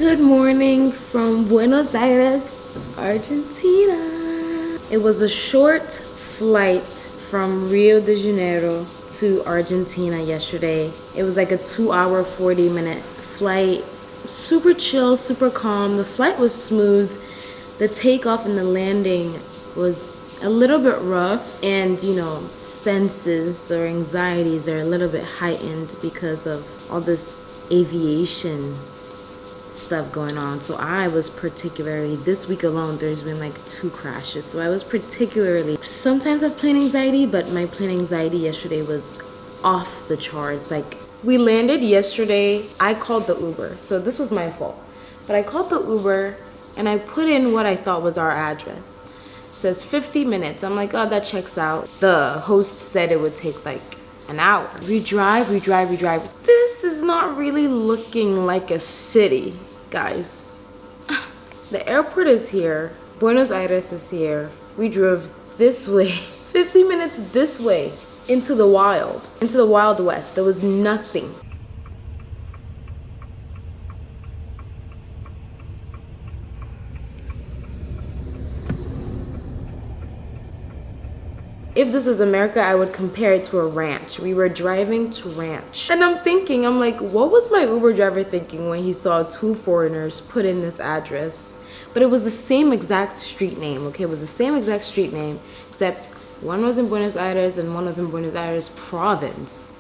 Good morning from Buenos Aires, Argentina. It was a short flight from Rio de Janeiro to Argentina yesterday. It was like a 2-hour, 40-minute flight. Super chill, super calm. The flight was smooth. The takeoff and the landing was a little bit rough, and senses or anxieties are a little bit heightened because of all this aviation stuff going on. So I was particularly, this week alone there's been like 2 crashes, so I was particularly, sometimes I have plane anxiety, but my plane anxiety yesterday was off the charts. Like, we landed yesterday, I called the Uber, so this was my fault, but I called the Uber and I put in what I thought was our address. It says 50 minutes. I'm like, oh, that checks out. The host said it would take like an hour. We drive. This is not really looking like a city, guys. The airport is here. Buenos Aires is here. We drove this way, 50 minutes this way, into the Wild West. There was nothing. If this was America, I would compare it to a ranch. We were driving to ranch. And I'm like, what was my Uber driver thinking when he saw 2 foreigners put in this address? But it was the same exact street name, okay? It was the same exact street name, except one was in Buenos Aires and one was in Buenos Aires province.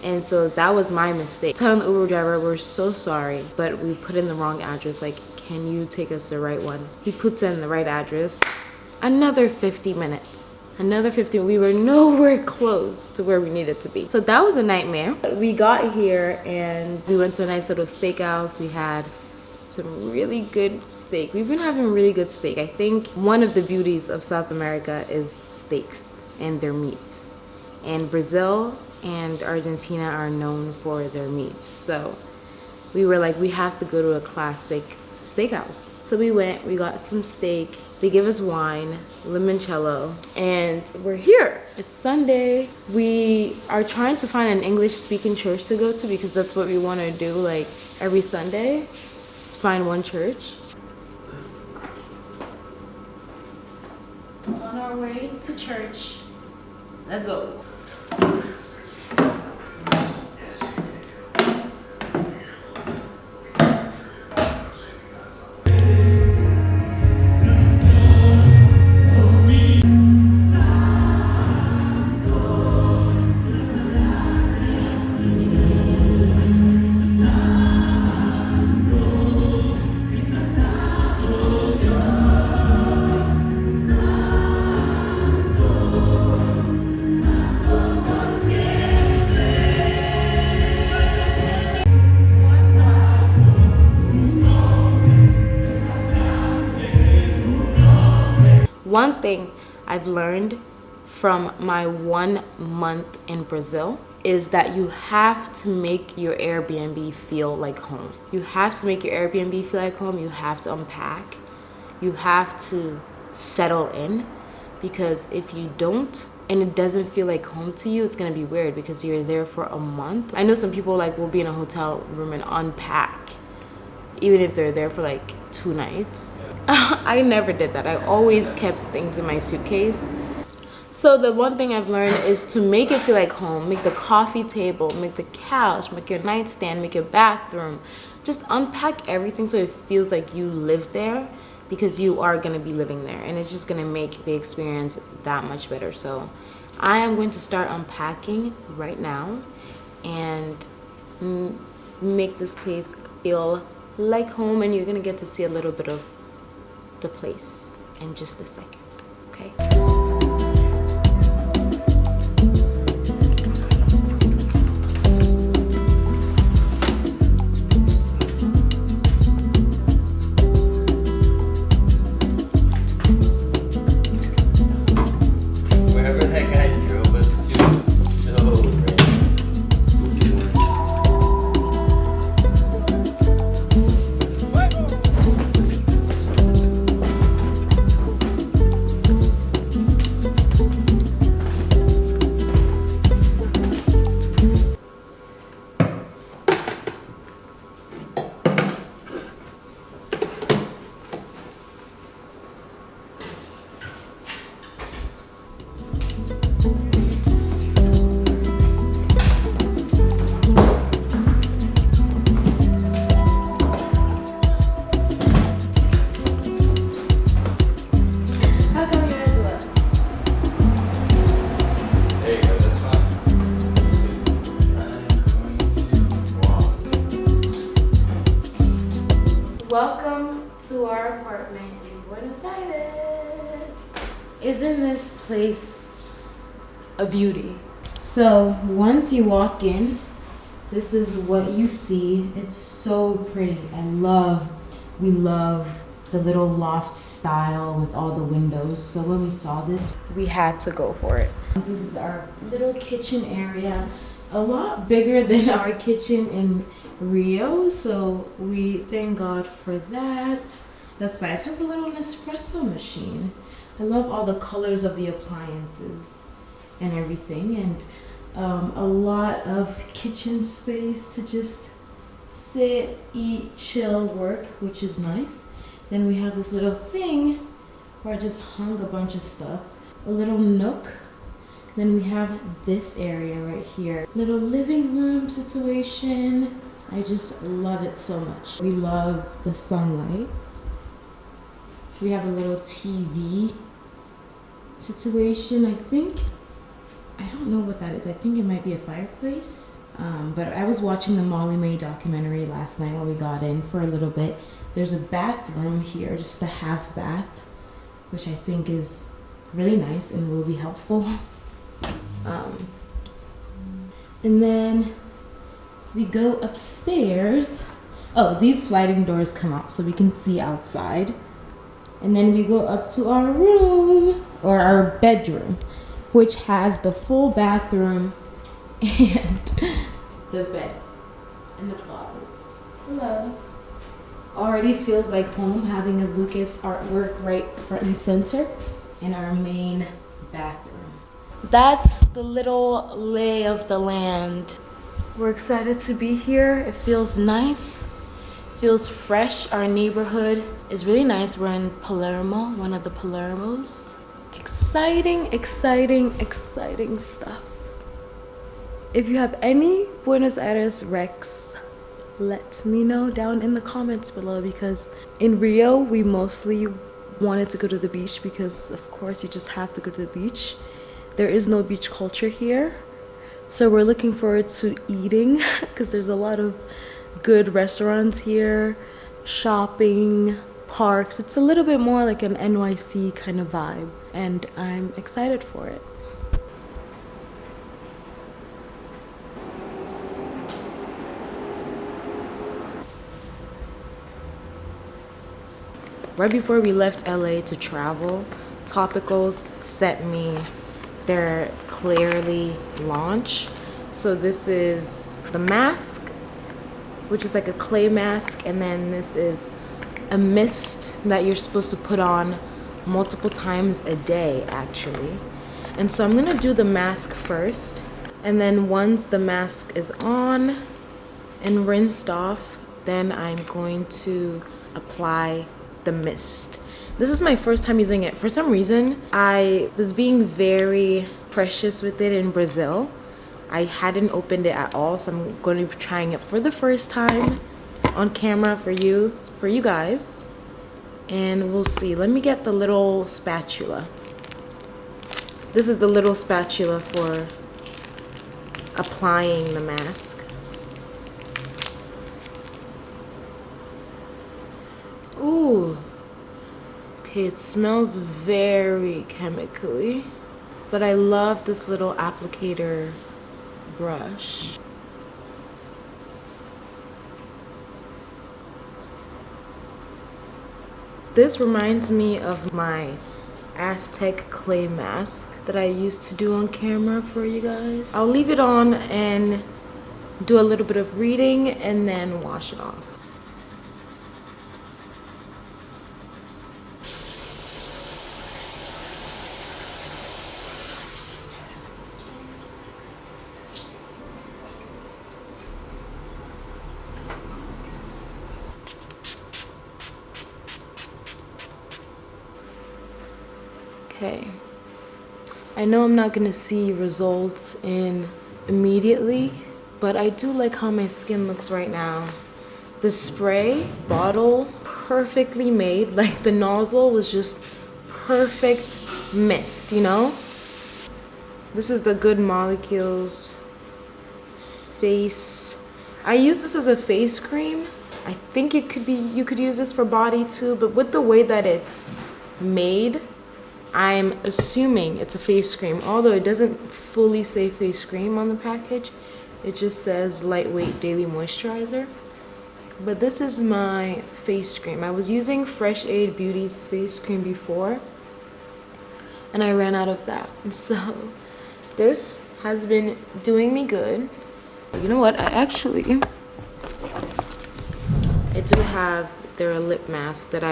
And so that was my mistake. Telling the Uber driver, we're so sorry, but we put in the wrong address. Like, can you take us to the right one? He puts in the right address. Another 50 minutes. Another 50, we were nowhere close to where we needed to be. So that was a nightmare. We got here and we went to a nice little steakhouse. We had some really good steak. We've been having really good steak. I think one of the beauties of South America is steaks and their meats. And Brazil and Argentina are known for their meats. So we were like, we have to go to a classic steakhouse. So we went, we got some steak. They give us wine, limoncello, and we're here. It's Sunday. We are trying to find an English-speaking church to go to because that's what we want to do, like every Sunday. Just find one church. On our way to church. Let's go. One thing I've learned from my 1 month in Brazil is that you have to make your Airbnb feel like home. You have to make your Airbnb feel like home. You have to unpack. You have to settle in, because if you don't and it doesn't feel like home to you, it's gonna be weird because you're there for a month. I know some people like will be in a hotel room and unpack even if they're there for like 2 nights. I never did that. I always kept things in my suitcase. So the one thing I've learned is to make it feel like home. Make the coffee table, make the couch, make your nightstand, make your bathroom. Just unpack everything so it feels like you live there, because you are going to be living there, and it's just going to make the experience that much better. So I am going to start unpacking right now and make this place feel like home, and you're going to get to see a little bit of the place in just a second, okay? Wherever that guy drove us to was so random. to our apartment in Buenos Aires. Isn't this place a beauty? So once you walk in, this is what you see. It's so pretty. We love the little loft style with all the windows. So when we saw this, we had to go for it. This is our little kitchen area, a lot bigger than our kitchen in Rio. So we thank God for that. That's nice. It has a little Nespresso machine. I love all the colors of the appliances and everything, and a lot of kitchen space to just sit, eat, chill, work, which is nice. Then we have this little thing where I just hung a bunch of stuff, a little nook. Then we have this area right here, little living room situation. I just love it so much. We love the sunlight. We have a little TV situation. I don't know what that is. I think it might be a fireplace. But I was watching the Molly Mae documentary last night when we got in for a little bit. There's a bathroom here, just a half bath, which I think is really nice and will be helpful. And then we go upstairs. Oh, these sliding doors come up so we can see outside. And then we go up to our room, or our bedroom, which has the full bathroom and the bed and the closets. Hello. Already feels like home having a Lucas artwork right front and center in our main bathroom. That's the little lay of the land. We're excited to be here. It feels nice. Feels fresh. Our neighborhood is really nice. We're in Palermo, one of the Palermos. Exciting, exciting, exciting stuff. If you have any Buenos Aires recs, let me know down in the comments below, because in Rio we mostly wanted to go to the beach because of course you just have to go to the beach. There is no beach culture here. So we're looking forward to eating because there's a lot of good restaurants here, shopping, parks. It's a little bit more like an NYC kind of vibe, and I'm excited for it. Right before we left LA to travel, Topicals sent me their Clearly launch. So this is the mask, which is like a clay mask, and then this is a mist that you're supposed to put on multiple times a day actually. And so I'm gonna do the mask first, and then once the mask is on and rinsed off, then I'm going to apply the mist. This is my first time using it. For some reason, I was being very precious with it in Brazil. I hadn't opened it at all, so I'm going to be trying it for the first time on camera for you guys. And we'll see. Let me get the little spatula. This is the little spatula for applying the mask. Ooh. Okay, it smells very chemically, but I love this little applicator brush. This reminds me of my Aztec clay mask that I used to do on camera for you guys. I'll leave it on and do a little bit of reading and then wash it off. Okay, I know I'm not gonna see results in immediately, but I do like how my skin looks right now. The spray bottle, perfectly made, like the nozzle was just perfect mist, you know? This is the Good Molecules face. I use this as a face cream, I think you could use this for body too, but with the way that it's made, I'm assuming it's a face cream, although it doesn't fully say face cream on the package. It just says lightweight daily moisturizer. But this is my face cream. I was using Fresh Aid Beauty's face cream before, and I ran out of that. So this has been doing me good. You know what? I do have their lip mask that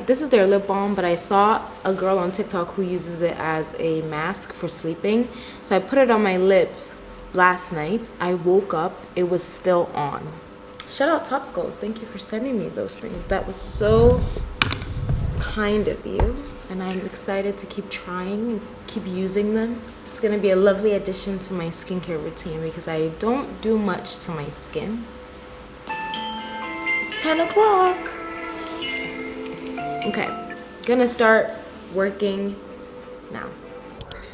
this is their lip balm, but I saw a girl on TikTok who uses it as a mask for sleeping. So I put it on my lips last night. I woke up, it was still on. Shout out Topicals. Thank you for sending me those things. That was so kind of you. And I'm excited to keep trying and keep using them. It's gonna be a lovely addition to my skincare routine because I don't do much to my skin. It's 10 o'clock. Okay, gonna start working now. Because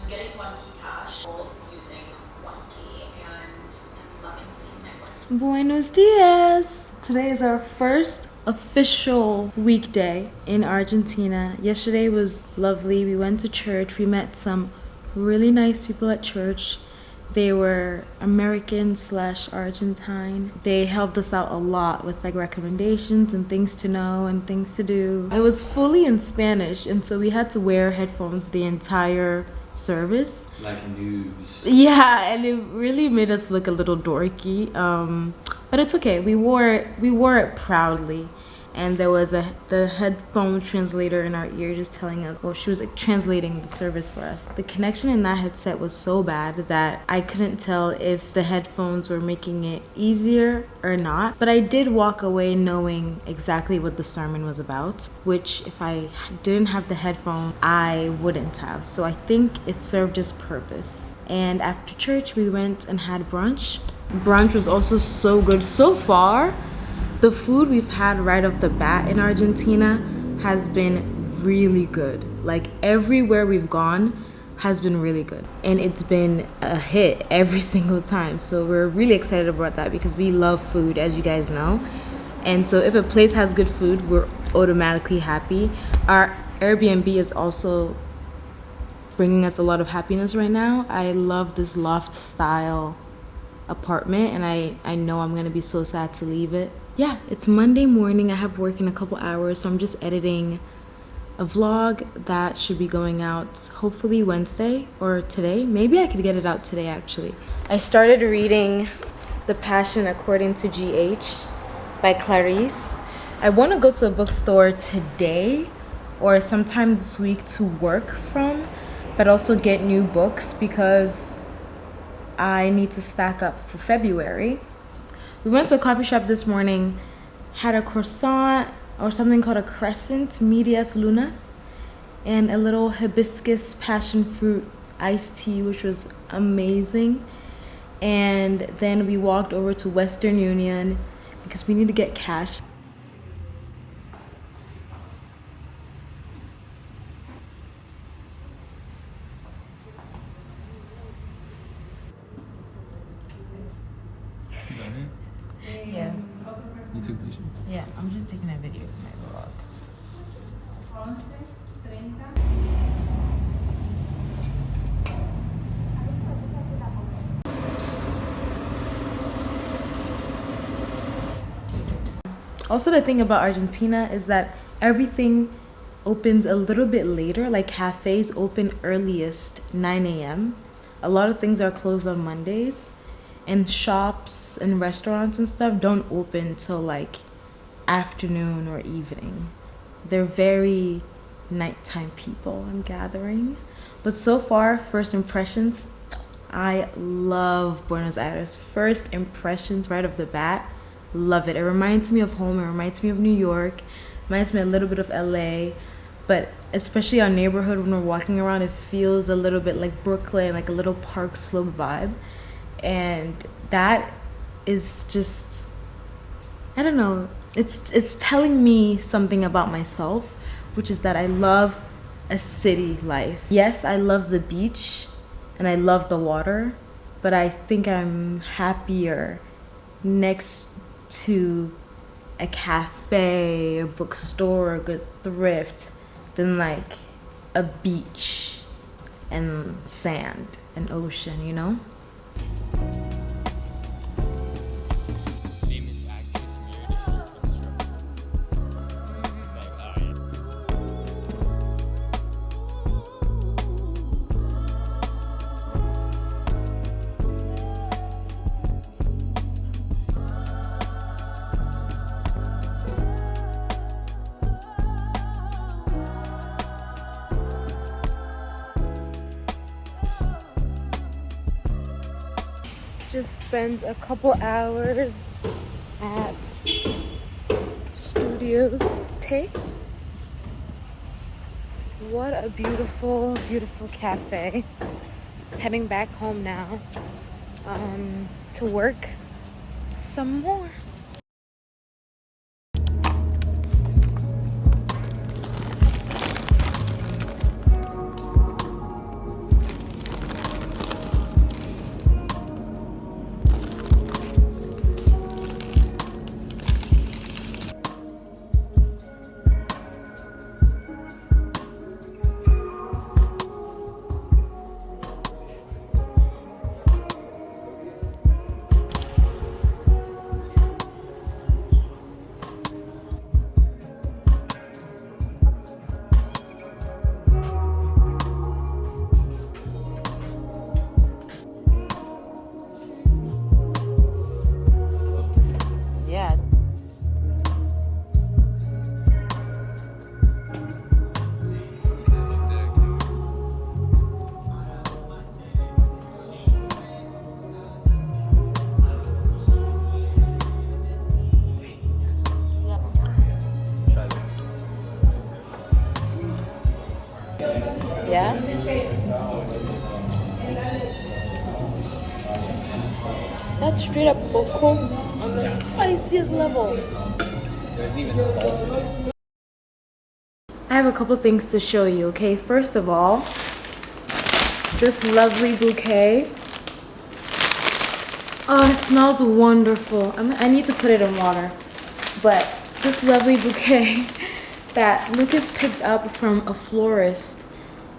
I'm getting 1 key cash using 1 key, and I'm loving seeing my 1 key. Buenos dias. Today is our first official weekday in Argentina. Yesterday was lovely. We went to church. We met some really nice people at church. They were American/Argentine. They helped us out a lot with like recommendations and things to know and things to do. I was fully in Spanish, and so we had to wear headphones the entire service. Like news. Yeah, and it really made us look a little dorky. But it's okay. We wore it proudly. And there was the headphone translator in our ear just telling us, well, she was like translating the service for us. The connection in that headset was so bad that I couldn't tell if the headphones were making it easier or not. But I did walk away knowing exactly what the sermon was about, which if I didn't have the headphone, I wouldn't have. So I think it served its purpose. And after church, we went and had brunch. Brunch was also so good so far. The food we've had right off the bat in Argentina has been really good. Like everywhere we've gone has been really good. And it's been a hit every single time. So we're really excited about that because we love food, as you guys know. And so if a place has good food, we're automatically happy. Our Airbnb is also bringing us a lot of happiness right now. I love this loft style apartment, and I know I'm gonna be so sad to leave it. Yeah, it's Monday morning. I have work in a couple hours, so I'm just editing a vlog that should be going out hopefully Wednesday or today. Maybe I could get it out today actually. I started reading The Passion According to G.H. by Clarice. I want to go to a bookstore today or sometime this week to work from, but also get new books because I need to stack up for February. We went to a coffee shop this morning, had a croissant or something called a crescent, medias lunas, and a little hibiscus passion fruit iced tea, which was amazing. And then we walked over to Western Union because we need to get cash. Yeah. You took pictures? Yeah, I'm just taking a video of my vlog. Also, the thing about Argentina is that everything opens a little bit later. Like cafes open earliest 9 a.m. A lot of things are closed on Mondays. And shops and restaurants and stuff don't open till like afternoon or evening. They're very nighttime people, I'm gathering. But so far, first impressions, I love Buenos Aires. First impressions right off the bat, love it. It reminds me of home, it reminds me of New York, reminds me a little bit of LA. But especially our neighborhood, when we're walking around, it feels a little bit like Brooklyn, like a little Park Slope vibe. And that is just, I don't know, it's telling me something about myself, which is that I love a city life. Yes, I love the beach and I love the water, but I think I'm happier next to a cafe, a bookstore, a good thrift than like a beach and sand and ocean, you know? Famous actress married a surf instructor. It's like, oh yeah. Just spent a couple hours at Studio T. What a beautiful, beautiful cafe. Heading back home now to work some more. Yeah. Try this. Yeah? That's straight up boko on the spiciest level. There's even salt in it. I have a couple things to show you, okay? First of all, this lovely bouquet. Oh, it smells wonderful. I need to put it in water. But this lovely bouquet that Lucas picked up from a florist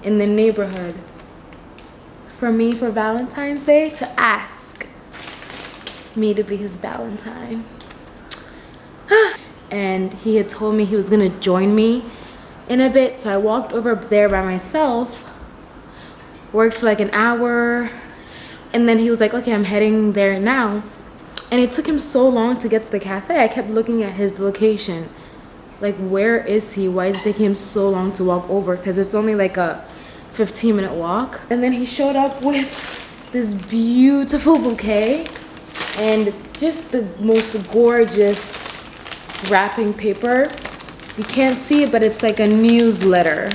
in the neighborhood for me for Valentine's Day to ask me to be his Valentine. And he had told me he was gonna join me in a bit, so I walked over there by myself, worked for like an hour, and then he was like, okay, I'm heading there now. And it took him so long to get to the cafe. I kept looking at his location. Like, where is he? Why is it taking him so long to walk over? Because it's only like a 15-minute walk. And then he showed up with this beautiful bouquet and just the most gorgeous wrapping paper. You can't see it, but it's like a newsletter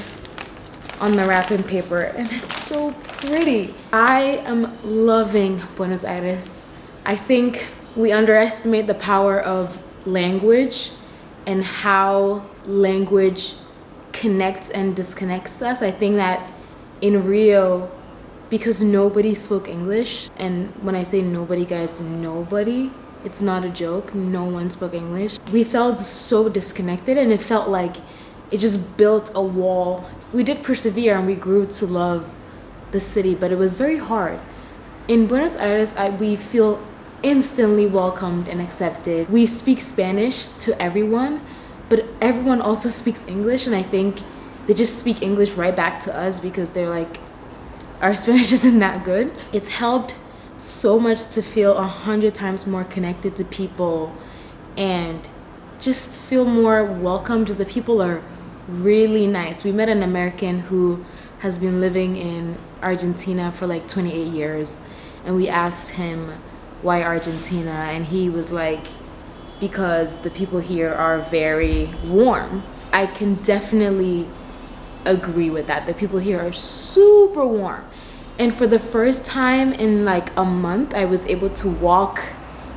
on the wrapping paper, and it's so pretty. I am loving Buenos Aires. I think we underestimate the power of language and how language connects and disconnects us. I think that in Rio, because nobody spoke English, and when I say nobody, guys, nobody, it's not a joke, no one spoke English. We felt so disconnected, and it felt like it just built a wall. We did persevere and we grew to love the city, but it was very hard. In Buenos Aires, we feel instantly welcomed and accepted. We speak Spanish to everyone, but everyone also speaks English, and I think they just speak English right back to us because they're like, our Spanish isn't that good. It's helped so much to feel 100 times more connected to people and just feel more welcomed. The people are really nice. We met an American who has been living in Argentina for like 28 years, and we asked him why Argentina, and he was like, because the people here are very warm. I can definitely agree with that. The people here are super warm. And for the first time in like a month, I was able to walk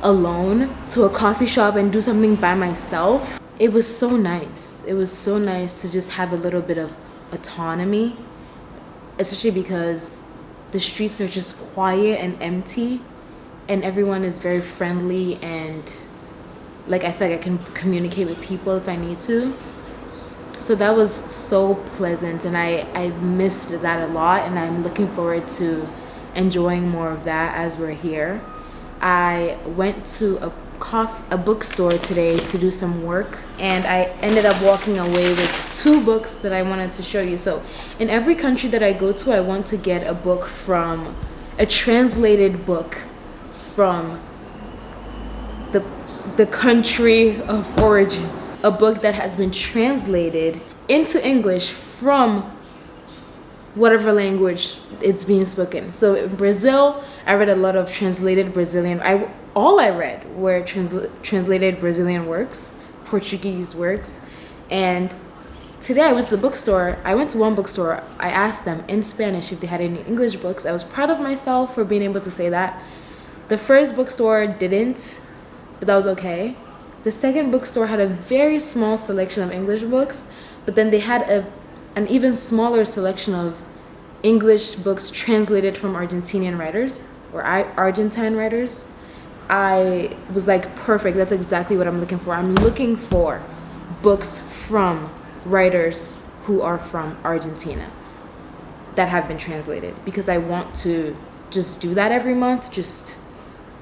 alone to a coffee shop and do something by myself. It was so nice. It was so nice to just have a little bit of autonomy, especially because the streets are just quiet and empty, and everyone is very friendly and like I feel like I can communicate with people if I need to. So that was so pleasant, and I missed that a lot, and I'm looking forward to enjoying more of that as we're here. I went to a bookstore today to do some work, and I ended up walking away with 2 books that I wanted to show you. So in every country that I go to, I want to get a translated book from the country of origin, a book that has been translated into English from whatever language it's being spoken. So in Brazil, I read a lot of translated Brazilian. All I read were translated Brazilian works, Portuguese works. And today I went to the bookstore. I went to one bookstore. I asked them in Spanish if they had any English books. I was proud of myself for being able to say that. The first bookstore didn't, but that was okay. The second bookstore had a very small selection of English books, but then they had an even smaller selection of English books translated from Argentinian writers or Argentine writers. I was like, perfect, that's exactly what I'm looking for. I'm looking for books from writers who are from Argentina that have been translated, because I want to just do that every month, just,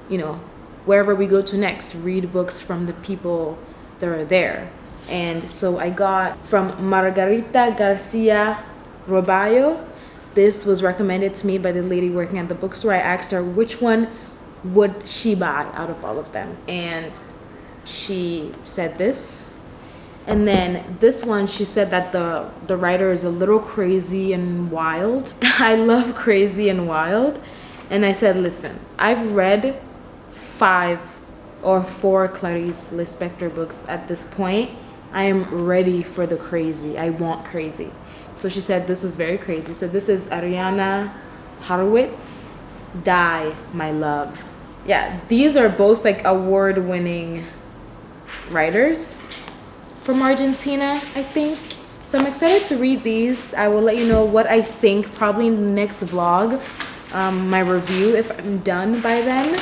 you know, wherever we go to next, read books from the people that are there. And so I got from Margarita Garcia Roballo. This was recommended to me by the lady working at the bookstore. I asked her which one would she buy out of all of them, and she said this. And then this one, she said that the writer is a little crazy and wild. I love crazy and wild. And I said, listen, I've read 5 or 4 Clarice Lispector books at this point. I am ready for the crazy. I want crazy. So she said this was very crazy. So this is Ariana Horowitz, Die, My Love. Yeah, these are both like award-winning writers from Argentina, I think. So I'm excited to read these. I will let you know what I think probably in the next vlog, my review if I'm done by then.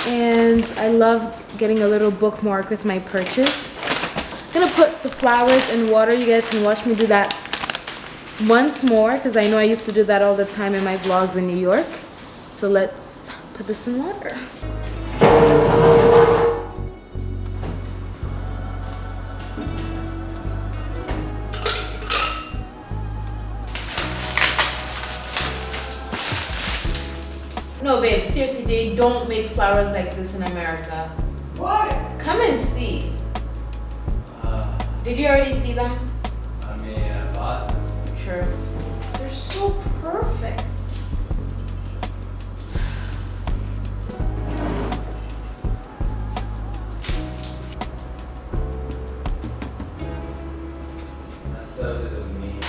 And I love getting a little bookmark with my purchase. I'm gonna put the flowers in water. You guys can watch me do that once more, because I know I used to do that all the time in my vlogs in New York. So let's put this in water. No, babe, seriously, they don't make flowers like this in America. Why? Come and see. Did you already see them? I mean, I bought them. Sure. They're so perfect. That stuff isn't me.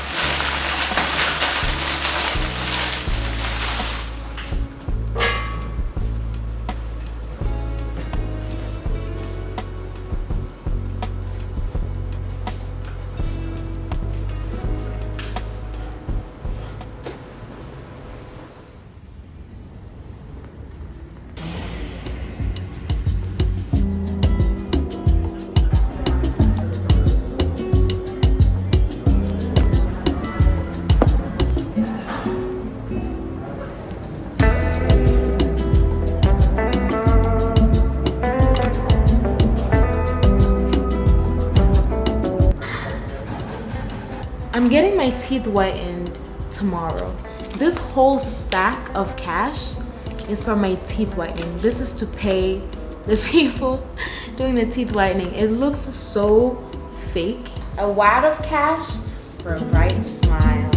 I'm getting my teeth whitened tomorrow. This whole stack of cash is for my teeth whitening. This is to pay the people doing the teeth whitening. It looks so fake. A wad of cash for a bright smile.